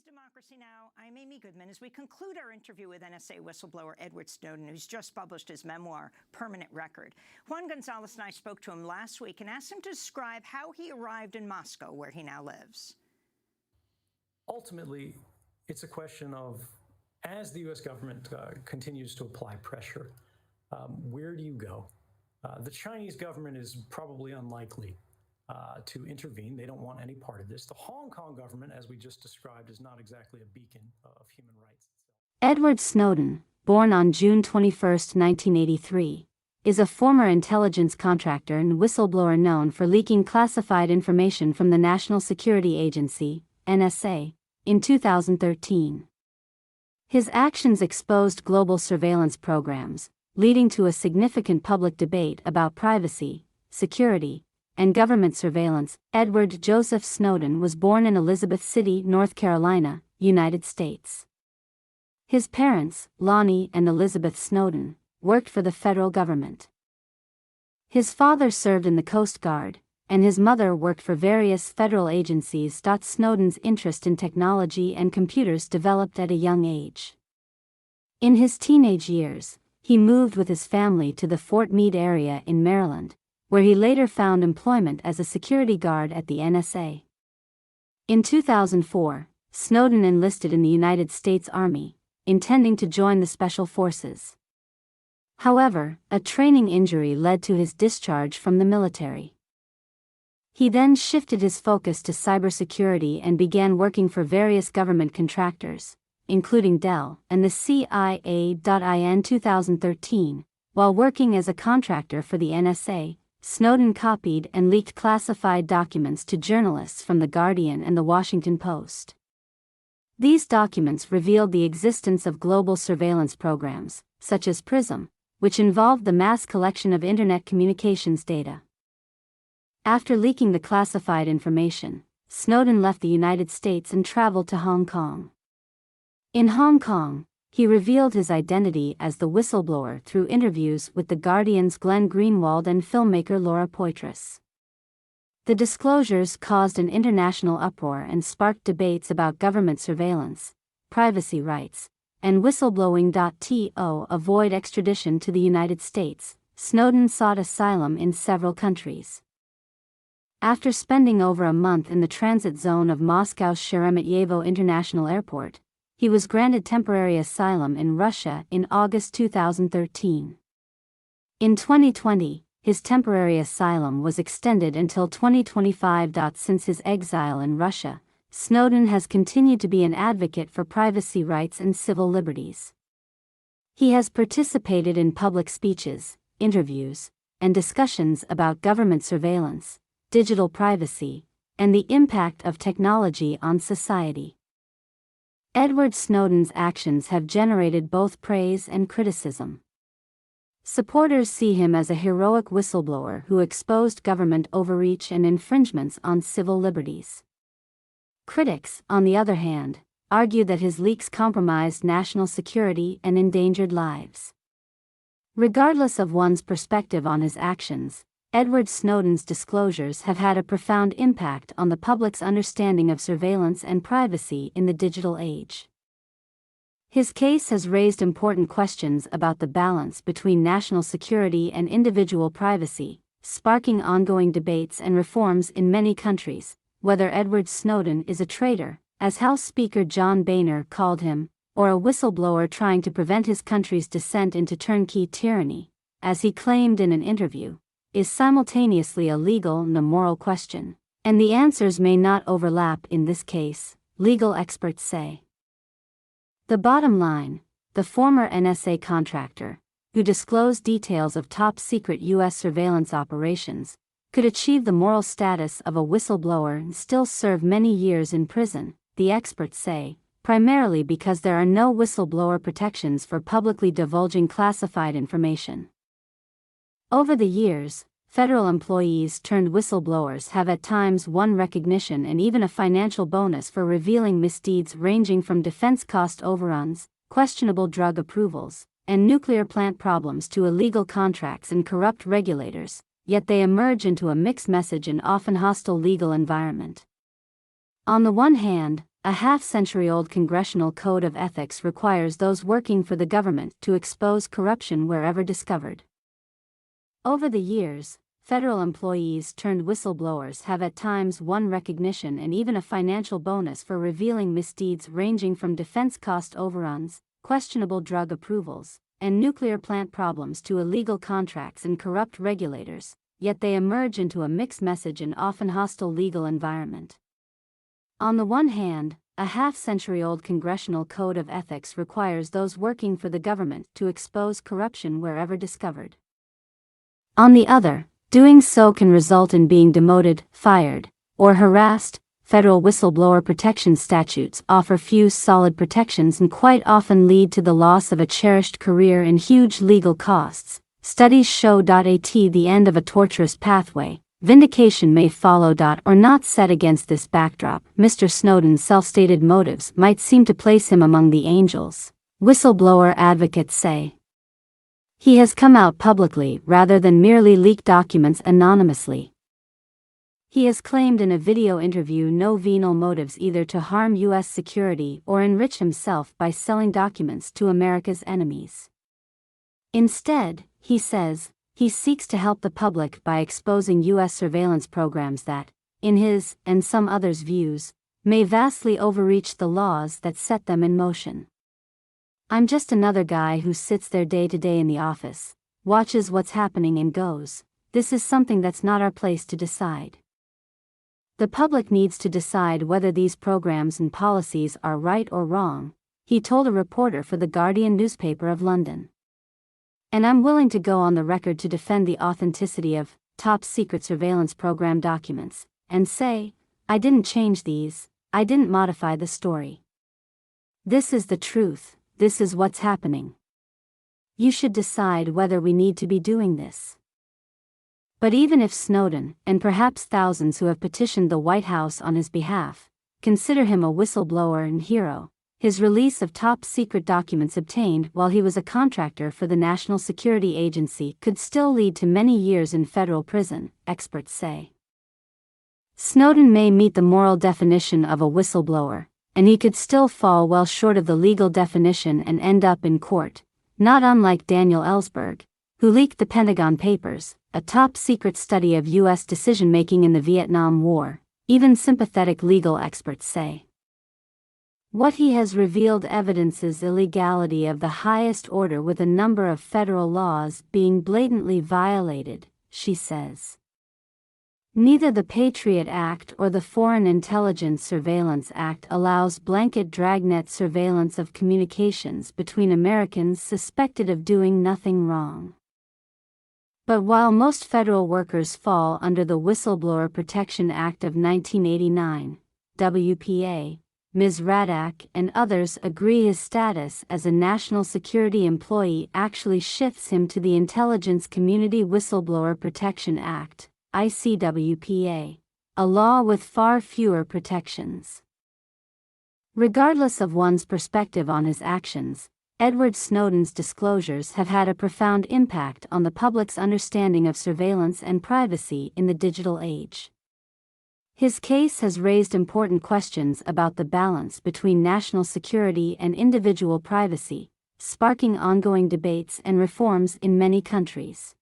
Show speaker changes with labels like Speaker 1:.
Speaker 1: Democracy Now! I'm Amy Goodman. As we conclude our interview with NSA whistleblower Edward Snowden, who's just published his memoir, Permanent Record, Juan Gonzalez and I spoke to him last week and asked him to describe how he arrived in Moscow, where he now lives.
Speaker 2: Ultimately, it's a question of, as the U.S. government continues to apply pressure, where do you go? The Chinese government is probably unlikely to intervene. They don't want any part of this. The Hong Kong government, as we just described, is not exactly a beacon of human rights.
Speaker 3: Edward Snowden, born on June 21, 1983, is a former intelligence contractor and whistleblower known for leaking classified information from the National Security Agency, NSA, in 2013. His actions exposed global surveillance programs, leading to a significant public debate about privacy, security, and government surveillance. Edward Joseph Snowden was born in Elizabeth City, North Carolina, United States. His parents, Lonnie and Elizabeth Snowden, worked for the federal government. His father served in the Coast Guard, and his mother worked for various federal agencies. Snowden's interest in technology and computers developed at a young age. In his teenage years, he moved with his family to the Fort Meade area in Maryland, where he later found employment as a security guard at the NSA. In 2004, Snowden enlisted in the United States Army, intending to join the Special Forces. However, a training injury led to his discharge from the military. He then shifted his focus to cybersecurity and began working for various government contractors, including Dell and the CIA. In 2013, while working as a contractor for the NSA, Snowden copied and leaked classified documents to journalists from The Guardian and The Washington Post. These documents revealed the existence of global surveillance programs, such as PRISM, which involved the mass collection of Internet communications data. After leaking the classified information, Snowden left the United States and traveled to Hong Kong. In Hong Kong, he revealed his identity as the whistleblower through interviews with The Guardian's Glenn Greenwald and filmmaker Laura Poitras. The disclosures caused an international uproar and sparked debates about government surveillance, privacy rights, and whistleblowing. To avoid extradition to the United States, Snowden sought asylum in several countries. After spending over a month in the transit zone of Moscow's Sheremetyevo International Airport, he was granted temporary asylum in Russia in August 2013. In 2020, his temporary asylum was extended until 2025. Since his exile in Russia, Snowden has continued to be an advocate for privacy rights and civil liberties. He has participated in public speeches, interviews, and discussions about government surveillance, digital privacy, and the impact of technology on society. Edward Snowden's actions have generated both praise and criticism. Supporters see him as a heroic whistleblower who exposed government overreach and infringements on civil liberties. Critics, on the other hand, argue that his leaks compromised national security and endangered lives. Regardless of one's perspective on his actions, Edward Snowden's disclosures have had a profound impact on the public's understanding of surveillance and privacy in the digital age. His case has raised important questions about the balance between national security and individual privacy, sparking ongoing debates and reforms in many countries. Whether Edward Snowden is a traitor, as House Speaker John Boehner called him, or a whistleblower trying to prevent his country's descent into turnkey tyranny, as he claimed in an interview, is simultaneously a legal and a moral question, and the answers may not overlap in this case, legal experts say. The bottom line, the former NSA contractor, who disclosed details of top-secret U.S. surveillance operations, could achieve the moral status of a whistleblower and still serve many years in prison, the experts say, primarily because there are no whistleblower protections for publicly divulging classified information. Over the years, federal employees turned whistleblowers have at times won recognition and even a financial bonus for revealing misdeeds ranging from defense cost overruns, questionable drug approvals, and nuclear plant problems to illegal contracts and corrupt regulators, yet they emerge into a mixed message and often hostile legal environment. On the one hand, a half-century-old congressional code of ethics requires those working for the government to expose corruption wherever discovered. Over the years, federal employees turned whistleblowers have at times won recognition and even a financial bonus for revealing misdeeds ranging from defense cost overruns, questionable drug approvals, and nuclear plant problems to illegal contracts and corrupt regulators, yet they emerge into a mixed message and often hostile legal environment. On the one hand, a half-century-old congressional code of ethics requires those working for the government to expose corruption wherever discovered. On the other, doing so can result in being demoted, fired, or harassed. Federal whistleblower protection statutes offer few solid protections and quite often lead to the loss of a cherished career and huge legal costs. Studies show at the end of a torturous pathway, vindication may follow. Or not. Set against this backdrop, Mr. Snowden's self-stated motives might seem to place him among the angels, whistleblower advocates say. He has come out publicly rather than merely leak documents anonymously. He has claimed in a video interview no venal motives either to harm U.S. security or enrich himself by selling documents to America's enemies. Instead, he says, he seeks to help the public by exposing U.S. surveillance programs that, in his and some others' views, may vastly overreach the laws that set them in motion. I'm just another guy who sits there day to day in the office, watches what's happening and goes, this is something that's not our place to decide. The public needs to decide whether these programs and policies are right or wrong, he told a reporter for the Guardian newspaper of London. And I'm willing to go on the record to defend the authenticity of top-secret surveillance program documents, and say, I didn't change these, I didn't modify the story. This is the truth, this is what's happening. You should decide whether we need to be doing this. But even if Snowden, and perhaps thousands who have petitioned the White House on his behalf, consider him a whistleblower and hero, his release of top-secret documents obtained while he was a contractor for the National Security Agency could still lead to many years in federal prison, experts say. Snowden may meet the moral definition of a whistleblower, and he could still fall well short of the legal definition and end up in court, not unlike Daniel Ellsberg, who leaked the Pentagon Papers, a top-secret study of U.S. decision-making in the Vietnam War, even sympathetic legal experts say. What he has revealed evidences illegality of the highest order with a number of federal laws being blatantly violated, she says. Neither the Patriot Act or the Foreign Intelligence Surveillance Act allows blanket dragnet surveillance of communications between Americans suspected of doing nothing wrong. But while most federal workers fall under the Whistleblower Protection Act of 1989, WPA, Ms. Radak and others agree his status as a national security employee actually shifts him to the Intelligence Community Whistleblower Protection Act, ICWPA, a law with far fewer protections. Regardless of one's perspective on his actions, Edward Snowden's disclosures have had a profound impact on the public's understanding of surveillance and privacy in the digital age. His case has raised important questions about the balance between national security and individual privacy, sparking ongoing debates and reforms in many countries.